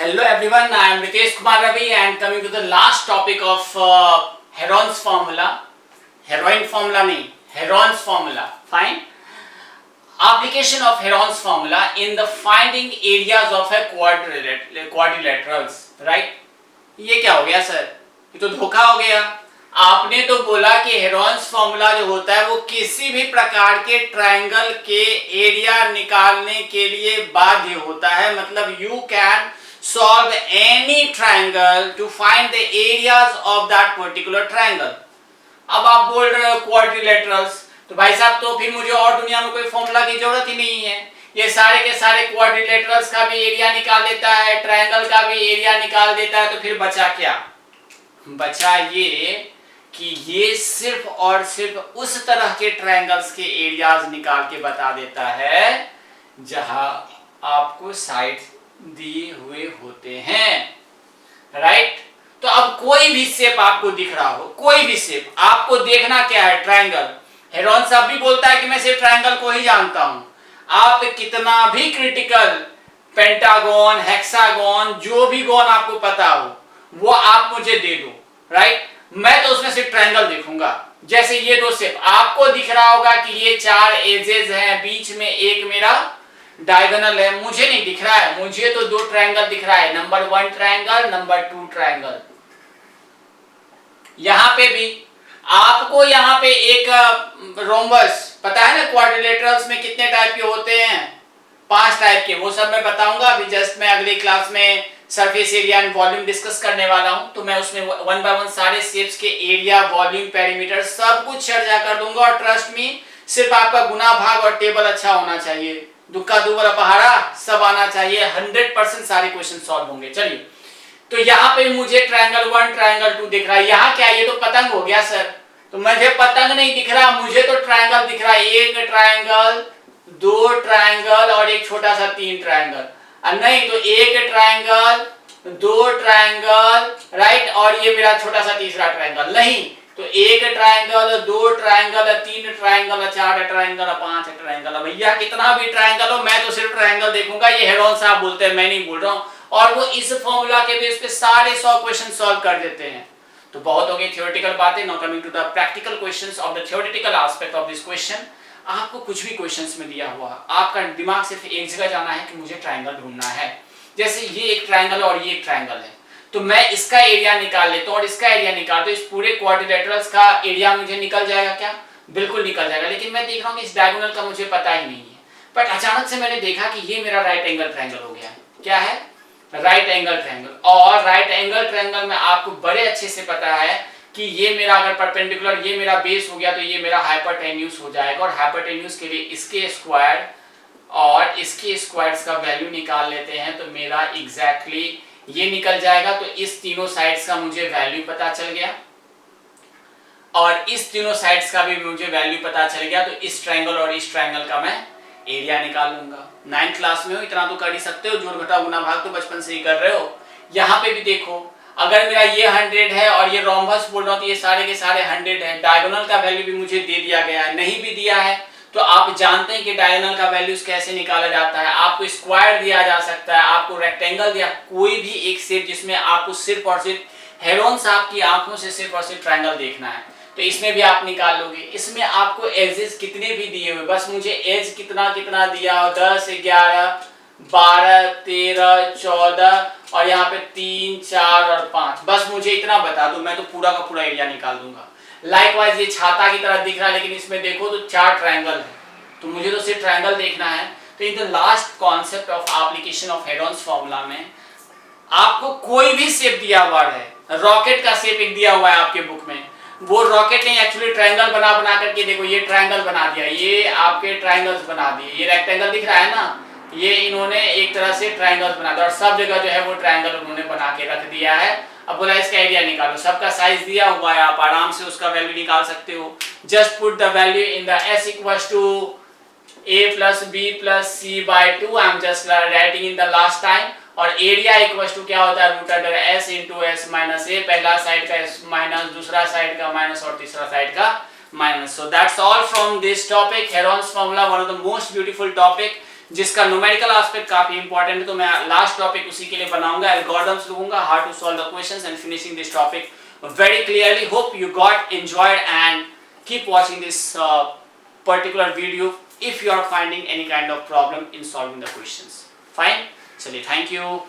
Hello everyone, I am Ritesh Kumar Ravi and coming to the last topic of Heron's formula. Heroin formula नहीं, Heron's formula. Fine. Application of Heron's formula in the finding areas of a quadrilaterals. Right? ये क्या हो गया sir? ये तो धोखा हो गया. आपने तो बोला कि हेरोन्स फॉर्मूला जो होता है वो किसी भी प्रकार के ट्रायंगल के एरिया निकालने के लिए बाध्य होता है. मतलब you can solve any triangle to find the areas of that particular triangle. अब आप बोल रहे हो quadrilaterals, तो भाई साहब तो फिर मुझे और दुनिया में कोई फॉर्मूला की जरूरत ही नहीं है. ये सारे के सारे quadrilaterals का भी एरिया निकाल देता है, ट्रायंगल का भी एरिया निकाल देता है. तो फिर बचा क्या? बचा ये कि ये सिर्फ और सिर्फ उस तरह के ट्रायंगल्स के एरियाज निकाल के बता देता है जहां आपको साइड दिए हुए होते हैं. राइट? तो अब कोई भी शेप आपको दिख रहा हो, कोई भी शेप आपको देखना क्या है? ट्रायंगल. हेरोन साहब भी बोलता है कि मैं सिर्फ ट्रायंगल को ही जानता हूं. आप कितना भी क्रिटिकल पेंटागन, हेक्सागन, जो भी गॉन आपको पता हो वो आप मुझे दे दो. राइट? मैं तो उसमें सिर्फ ट्रायंगल देखूंगा. जैसे ये दो शेप आपको दिख रहा होगा कि ये चार एजेस हैं, बीच में एक मेरा डायगोनल है. मुझे नहीं दिख रहा है, मुझे तो दो ट्रायंगल दिख रहा है. Number 1 triangle, number 2 triangle. यहां पे भी आपको यहां पे एक रोम्बस पता है ना. क्वाड्रिलेटरल्स में कितने टाइप के होते हैं? 5 टाइप के. वो सब मैं बताऊंगा अभी. जस्ट मैं अगली क्लास में surface area and volume discuss करने वाला हूं. तो मैं उसमें वन बाय वन सारे शेप्स के एरिया, वॉल्यूम, पेरीमीटर सब कुछ चर्चा कर दूंगा. और ट्रस्ट मी, सिर्फ आपका गुना भाग और टेबल अच्छा होना चाहिए. दुक्का दुबरा पहाड़ा सब आना चाहिए. 100% सारे क्वेश्चन सॉल्व होंगे. चलिए, तो यहाँ पे मुझे ट्रायंगल 1 ट्रायंगल 2 दिख रहा है. यहाँ क्या? ये तो पतंग हो गया सर. तो मुझे पतंग नहीं दिख रहा, मुझे तो ट्रायंगल दिख रहा है. एक ट्रायंगल, 2 ट्रायंगल और एक छोटा सा 3 ट्रायंगल. नहीं तो एक ट्रायंगल, 2 ट्रायंगल, राइट, और ये मेरा छोटा सा तीसरा ट्रायंगल. नहीं तो एक triangle, 2 triangle, 3 triangle, 4 triangle, 5 triangle. भैया कितना भी ट्रायंगल हो, मैं तो सिर्फ ट्रायंगल देखूंगा. ये हेरोन साहब बोलते हैं, मैं नहीं बोल रहा हूं. और वो इस फॉर्मूला के बेस पे सारे 100 क्वेश्चन सॉल्व कर देते हैं. तो बहुत हो गई थ्योरेटिकल बातें. Now coming to the practical questions of the theoretical aspect of this question. आपको कुछ भी क्वेश्चंस में दिया हुआ, आपका दिमाग सिर्फ एक जगह जाना है कि मुझे ट्रायंगल ढूंढना है. जैसे ये एक ट्रायंगल और ये एक ट्रायंगल है, तो मैं इसका एरिया निकाल लेता हूं और इसका एरिया निकाल तो इस पूरे क्वाड्रिलेटरल्स का एरिया मुझे निकल जाएगा क्या? बिल्कुल निकल जाएगा. लेकिन मैं देख रहा हूं कि इस डायगोनल का मुझे पता ही नहीं है. बट अचानक से मैंने देखा कि ये मेरा राइट एंगल ट्रायंगल हो गया. क्या है? Right angle triangle. और राइट एंगल ट्रायंगल में आपको बड़े अच्छे से पता है कि ये मेरा अगर परपेंडिकुलर ये मेरा बेस हो गया तो ये मेरा हाइपोटेन्यूज हो जाएगा. और हाइपोटेन्यूज के लिए इसके स्क्वायर और इसके स्क्वायर्स का वैल्यू निकाल लेते हैं तो मेरा एग्जैक्टली ये निकल जाएगा. तो इस तीनों साइड्स का मुझे वैल्यू पता चल गया और इस तीनों साइड्स का भी मुझे वैल्यू पता चल गया. तो इस ट्रायंगल और इस ट्रायंगल का मैं एरिया निकाल लूंगा. 9th क्लास में हो, इतना तो कर ही सकते हो. जोड़ घटाव गुना भाग तो बचपन से ही कर रहे हो. यहाँ पे भी देखो, अगर मेरा ये 100 है और ये रोम्बस बोल रहा हूं तो ये सारे के सारे 100 है. डायगोनल का वैल्यू भी मुझे दे दिया गया है. नहीं भी दिया है तो आप जानते हैं कि डायगोनल का वैल्यूज कैसे निकाला जाता है. आपको स्क्वायर दिया जा सकता है, आपको रेक्टेंगल दिया, कोई भी एक शेप जिसमें आपको सिर्फ और सिर्फ हेरोन साहब की आंखों से सिर्फ और सिर्फ ट्रायंगल देखना है तो इसमें भी आप निकाल लोगे. इसमें आपको एजेस कितने भी दिए हुए, बस मुझे एज कितना कितना दिया हो, 10, 11, 12, 13, 14 और यहाँ पे 3, 4 और 5, बस मुझे इतना बता दो, मैं तो पूरा का पूरा एरिया निकाल दूंगा. लाइकवाइज ये छाता की तरह दिख रहा है लेकिन इसमें देखो तो 4 ट्रायंगल है तो मुझे तो सिर्फ ट्रायंगल देखना है. तो इन the last concept of application of Heron's formula में आपको कोई भी शेप दिया हुआ है. रॉकेट का शेप एक दिया हुआ है आपके बुक में. वो रॉकेट ने एक्चुअली ट्रायंगल बना बना करके देखो ये ट्रायंगल बना दिया, ये आपके ट्रायंगल्स बना दिए. ये रेक्टेंगल दिख रहा है ना, ये इन्होंने एक तरह से ट्रायंगल्स बना दिया और सब जगह जो है वो ट्रायंगल उन्होंने बना के रख दिया है. अब बोला इसका एरिया निकालो. सबका साइज दिया हुआ है, आप आराम से उसका वैल्यू निकाल सकते हो. Just put the value in the s equals to a plus b plus c by 2. I am just writing in the last time. और एरिया इक्वल्स टू क्या होता है? Root under s into s minus a. पहला side का s minus, दूसरा side का minus और तीसरा साइड का minus. So that's all from this topic. Heron's formula, one of the most beautiful topic जिसका न्यूमेरिकल एस्पेक्ट काफी इंपॉर्टेंट है, तो मैं लास्ट टॉपिक उसी के लिए बनाऊंगा, एल्गोरिथम्स लूंगा, how to solve the questions and finishing this topic very clearly. Hope you got enjoyed and keep watching this particular video if you are finding any kind of problem in solving the questions. Fine. चलिए, thank you.